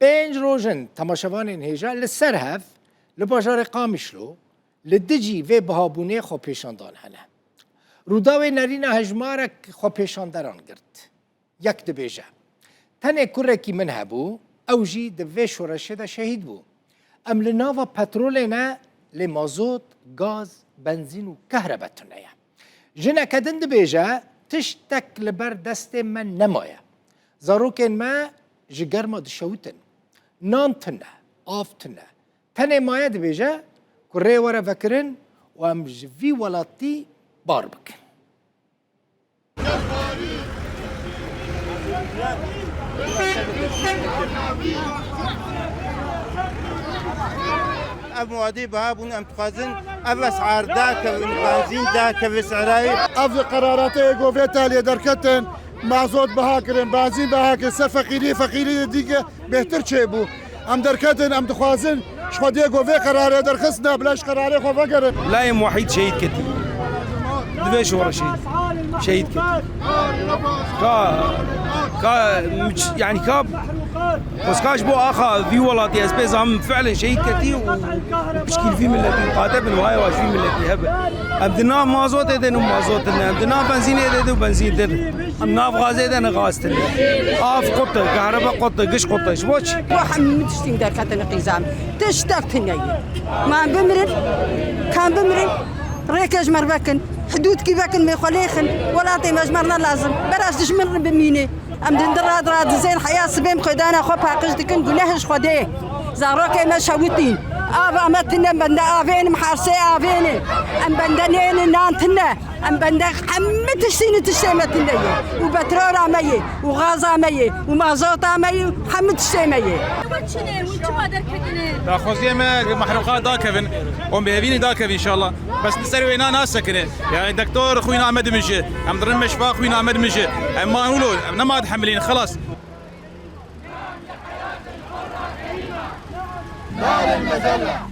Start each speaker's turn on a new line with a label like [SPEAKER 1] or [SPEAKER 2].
[SPEAKER 1] 5 روجن تماشاوانên هêja li ser hev li bajarê Qamişlo li dicî vê bihabûnê xwepêşandan hene. Rûdawê nêrîna hejmarek xwepêşanderan girt. Yek dibêje tenê kurekî min hebû, ew jî di vê şoreşê de şehîd bû. Em li nava petrolê ne lê mazot, gaz, benzîn û kehrebe tune ye. Jineke din dibêje tiştek li ber destê me nemaye. Zarokên me ji germa dişewîtin. Nan tune, av tune. Tenê maye dibêje ku rê were vekirin û em ji vî welatî bar bikin.
[SPEAKER 2] ev muadî biha bûn em dixwazin ev es'ar dakevin, benzîn dakeve serayê.
[SPEAKER 3] Ev qeraratê govê telê derketin, mazot biha kirin, benzîn biha kirin, ser feqîrî dîge bêhtir çêbû. Em derketin, em dixwazin ji xwediyê govê qerarê derxistin bila ji qerarê xwe vegerin.
[SPEAKER 4] لایم وحید شهید کردی دوی شورا شهید کرد يعني كاب بسكاش بو اخا في ولاتي اس بي زعم فعلا شهيد كتي وبشكيل في ملتي قاتبن وهاي واش في ملتي هبه ابدنا مازوت اذن مازوت ابدنا بنزين اذن بنزين اذن ناف غاز اذن غاز اف قطه كهرباء قطه قش قطه شبوش
[SPEAKER 5] محمد تشتين دار كاتن قيزام تشتاقتني ما بمرن كان بمرن ريكاج مربكن حدود كيفاكن ما يخليخن ولا طي مجمرنا لازم براش تشمر بميني ام دندراد راد زين حياه سبيم خدانا خو باقش دكن قناهش خديه زاروكي ما شاوتين ابا متنا بندا افين محارسي افين ام بندنين نانتنا ام بندا حمت السنه تشيمتنا وبترول عمي وغاز عمي ومازوت عمي حمت السميه
[SPEAKER 6] خوزيه ما محروقات داكفن وم بهبيني داكف ان شاء الله بس نسري وينا ناس سكنه يعني دكتور خوينا احمد مشي ام درن مشفى خوينا احمد مشي اما نقولوا ما متحملين خلاص
[SPEAKER 3] نار المذله